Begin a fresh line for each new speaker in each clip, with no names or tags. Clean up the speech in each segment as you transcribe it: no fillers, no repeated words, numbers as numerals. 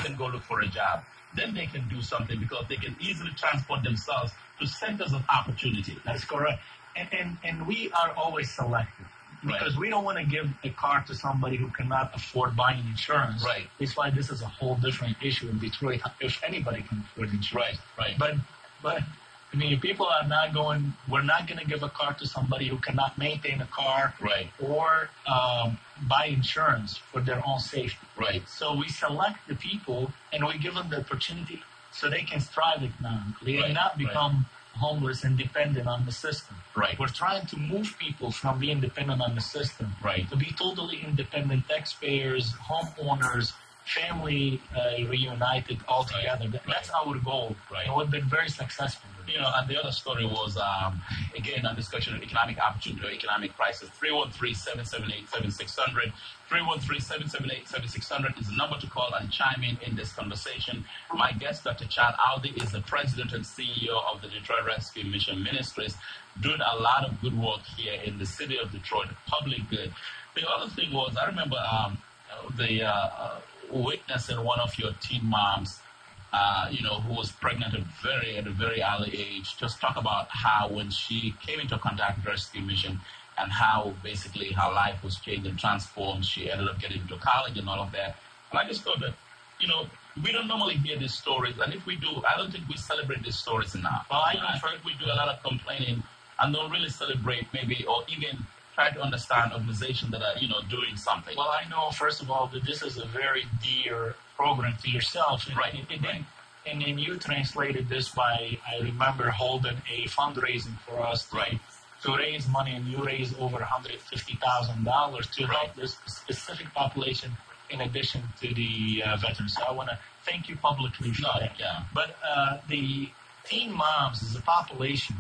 can go look for a job. Then they can do something because they can easily transport themselves to centers of opportunity.
That's correct. And we are always selective because we don't want to give a car to somebody who cannot afford buying insurance.
Right.
That's why this is a whole different issue in Detroit. If anybody can afford insurance.
Right.
But I mean, people are not going. We're not going to give a car to somebody who cannot maintain a car,
right,
or buy insurance for their own safety.
Right.
So we select the people and we give them the opportunity so they can thrive economically and not become homeless and dependent on the system.
Right.
We're trying to move people from being dependent on the system to be totally independent taxpayers, homeowners, family reunited all together. That's our goal.
Right.
And we've been very successful.
You know, and the other story was, again, a discussion of economic opportunity or economic crisis. 313-778-7600. 313-778-7600 is the number to call and chime in this conversation. My guest, Dr. Chad Aldi, is the president and CEO of the Detroit Rescue Mission Ministries, doing a lot of good work here in the city of Detroit, public good. The other thing was, I remember witnessing one of your teen moms, who was pregnant at a very early age, just talk about how when she came into contact with Rescue Mission and how basically her life was changed and transformed. She ended up getting into college and all of that. And I just thought that, we don't normally hear these stories. And if we do, I don't think we celebrate these stories enough. Well, I've heard we do a lot of complaining and don't really celebrate maybe or even try to understand organizations that are, doing something.
Well, I know, first of all, that this is a very dear program to yourself. And then you translated this by, I remember, holding a fundraising for us to raise money, and you raised over $150,000 to help this specific population in addition to the veterans. So I want to thank you publicly for that.
Yeah.
But the teen moms as a population,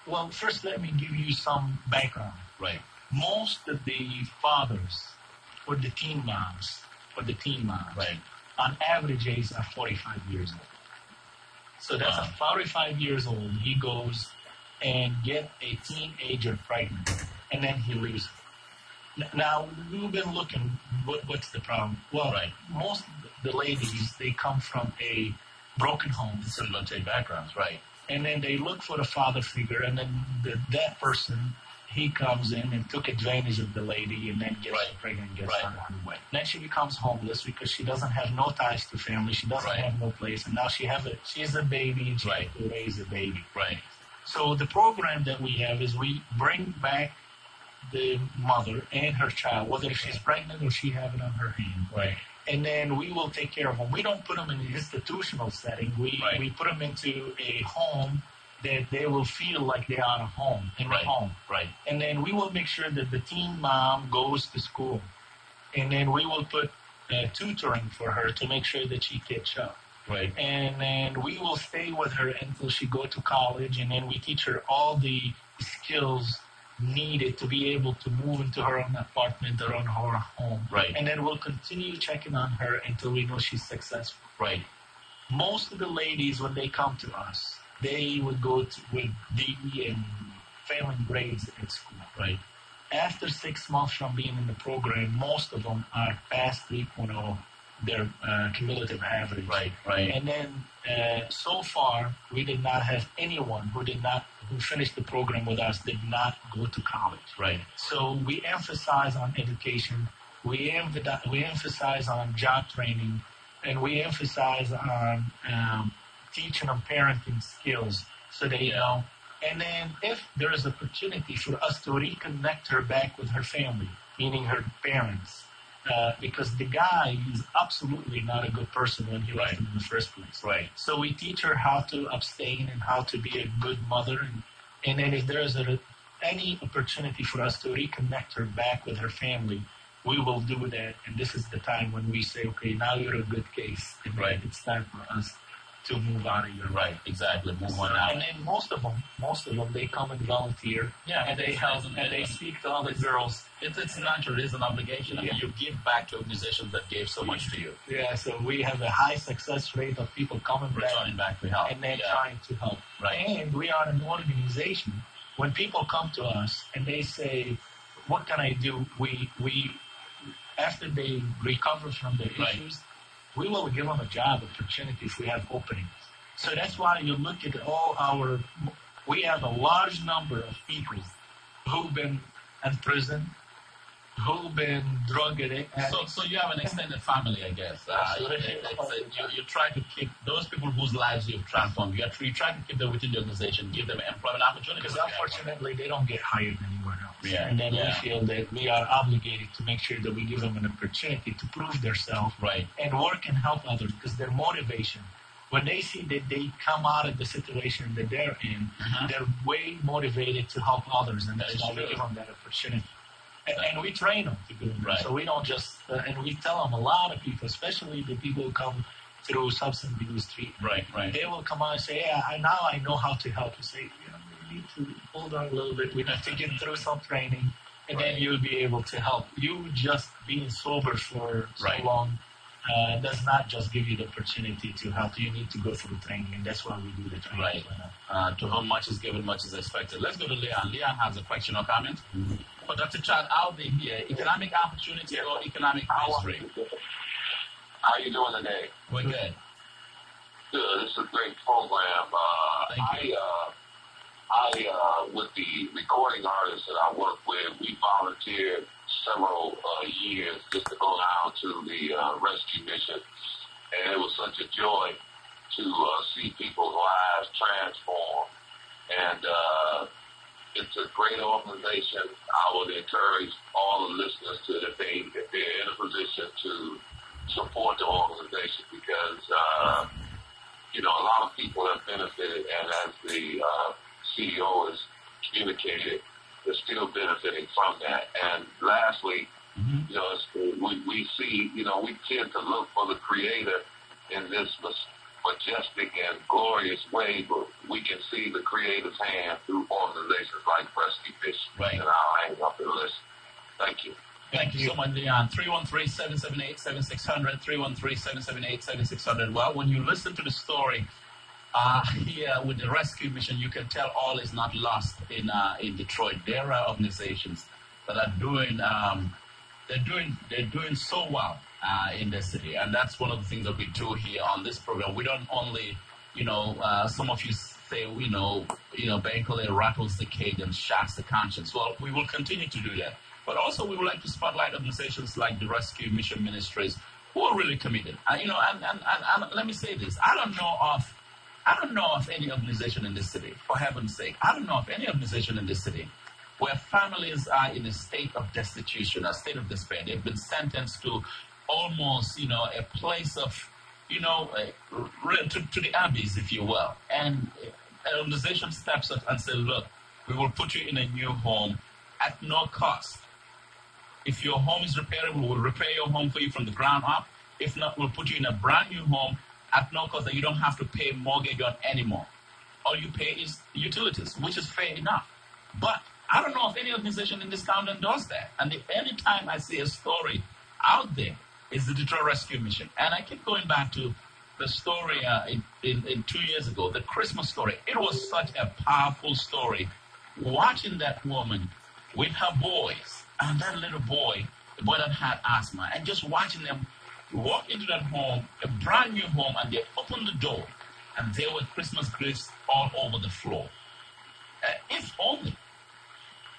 well, first let me give you some background.
Right.
Most of the fathers for the teen moms, on average age are 45 years old. So that's a 45 years old. He goes and get a teenager pregnant, and then he leaves her. Now, we've been looking, what's the problem? Well, most of the ladies, they come from a broken home.
Similar to backgrounds, right.
And then they look for a father figure, and then that person, he comes in and took advantage of the lady and then gets her pregnant and gets her on her way. Then she becomes homeless because she doesn't have no ties to family. She doesn't have no place. And now she has a baby and she has to raise a baby.
Right.
So the program that we have is we bring back the mother and her child, whether she's pregnant or she have it on her hand.
Right.
And then we will take care of them. We don't put them in an institutional setting. We put them into a home that they will feel like they are at home, in the home.
Right.
And then we will make sure that the teen mom goes to school. And then we will put tutoring for her to make sure that she catch up.
Right.
And then we will stay with her until she go to college, and then we teach her all the skills needed to be able to move into her own apartment or on her home.
Right.
And then we'll continue checking on her until we know she's successful.
Right.
Most of the ladies, when they come to us, they would go with D and failing grades at school.
Right.
After 6 months from being in the program, most of them are past 3.0, their cumulative average.
Right.
And then so far, we did not have anyone who finished the program with us did not go to college.
Right.
So we emphasize on education. We emphasize on job training, and we emphasize on teaching them parenting skills so they know. And then if there is opportunity for us to reconnect her back with her family, meaning her parents, because the guy is absolutely not a good person when he left him in the first place.
Right.
So we teach her how to abstain and how to be a good mother. And then if there is any opportunity for us to reconnect her back with her family, we will do that. And this is the time when we say, okay, now you're a good case. And it's time for us to move out of your
right. Exactly. Move on out.
And then most of them, they come and volunteer.
Yeah.
And they help and they speak to other girls.
It's natural. It's an obligation. I mean, you give back to organizations that gave so much to you.
Yeah. So we have a high success rate of people
returning back to help,
and then trying to help.
Right.
And we are an organization. When people come to us and they say, "What can I do?" We after they recover from their issues, we will give them a job opportunity if we have openings. So that's why you look at we have a large number of people who've been in prison, who've been drug addicts.
So you have an extended family, I guess. You try to keep those people whose lives you've transformed. You try to keep them within the organization, give them employment opportunities.
Because unfortunately, they don't get hired anywhere else.
Yeah.
And then we feel that we are obligated to make sure that we give them an opportunity to prove themselves,
right,
and work and help others, because their motivation, when they see that they come out of the situation that they're in, they're way motivated to help others, and that's why we give them that opportunity. And we train them to do it.
Right.
So we don't just, and we tell them, a lot of people, especially the people who come through substance abuse treatment,
right,
they will come out and say, now I know how to help. You say, we need to hold on a little bit. We need to get through some training, and then you'll be able to help. You just being sober for so long does not just give you the opportunity to help. You need to go through training, and that's why we do the training.
Right. To whom much is given, much is expected. Let's go to Leon. Leon has a question or comment. For Dr. Chad, out there here, economic opportunity or economic misery?
How you doing today?
We're good.
Good. This is a great program.
Thank you.
With the recording artists that I work with, we volunteered several years just to go down to the rescue mission, and it was such a joy to see people's lives transform. And it's a great organization. I would encourage all the listeners to, if they're in a position, to support the organization, because a lot of people have benefited, and as the CEO has communicated, they're still benefiting from that. And lastly, we see, we tend to look for the Creator in this majestic and glorious way, but we can see the Creator's hand through organizations like Rescue Fish.
Right.
And I'll hang up and listen. Thank you.
Thank you so much, Leon. 313-778-7600, 313-778-7600. Well, when you listen to the story here with the rescue mission, you can tell all is not lost in Detroit. There are organizations that are doing they're doing so well in the city, and that's one of the things that we do here on this program. We don't only, some of you say, Bankole rattles the cage and shocks the conscience. Well, we will continue to do that. But also, we would like to spotlight organizations like the Rescue Mission Ministries, who are really committed. And let me say this: I don't know of any organization in this city, for heaven's sake. I don't know of any organization in this city where families are in a state of destitution, a state of despair. They've been sentenced to almost, a place of, to the abyss, if you will. And an organization steps up and says, look, we will put you in a new home at no cost. If your home is repairable, we'll repair your home for you from the ground up. If not, we'll put you in a brand new home at no cost that you don't have to pay mortgage on anymore. All you pay is utilities, which is fair enough. But I don't know of any organization in this town that does that. And any time I see a story out there, it's the Detroit Rescue Mission. And I keep going back to the story in 2 years ago, the Christmas story. It was such a powerful story. Watching that woman with her boys, and that little boy, the boy that had asthma, and just watching them walk into that home, a brand new home, and they opened the door, and there were Christmas gifts all over the floor. If only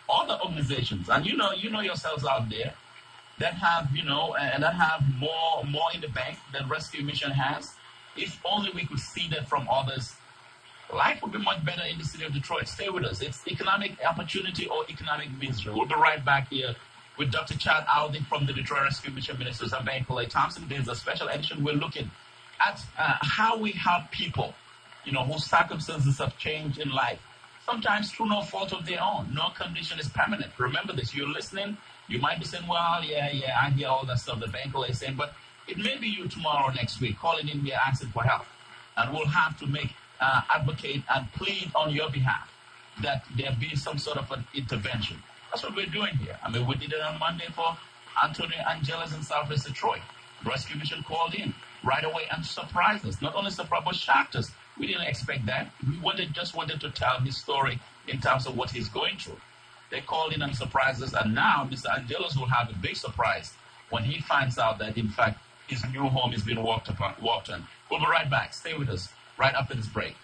other organizations, and you know yourselves out there, that have, and that have more in the bank than Rescue Mission has, if only we could see that from others, life would be much better in the city of Detroit. Stay with us. It's economic opportunity or economic misery. We'll be right back here with Dr. Chad Aldi from the Detroit Rescue Mission Ministers and Bankole Thompson. There's a special edition. We're looking at how we help people, whose circumstances have changed in life, sometimes through no fault of their own. No condition is permanent. Remember this. You're listening. You might be saying, well, yeah, I hear all that stuff that Bankole is saying, but it may be you tomorrow or next week calling in here asking for help. And we'll have to advocate and plead on your behalf that there be some sort of an intervention. That's what we're doing here. I mean, we did it on Monday for Antonio Angeles in Southwest Detroit. The Rescue Mission called in right away and surprised us. Not only surprised, but shocked us. We didn't expect that. We just wanted to tell his story in terms of what he's going through. They called in and surprised us, and now Mr. Angeles will have a big surprise when he finds out that, in fact, his new home is being walked on. We'll be right back. Stay with us right after this break.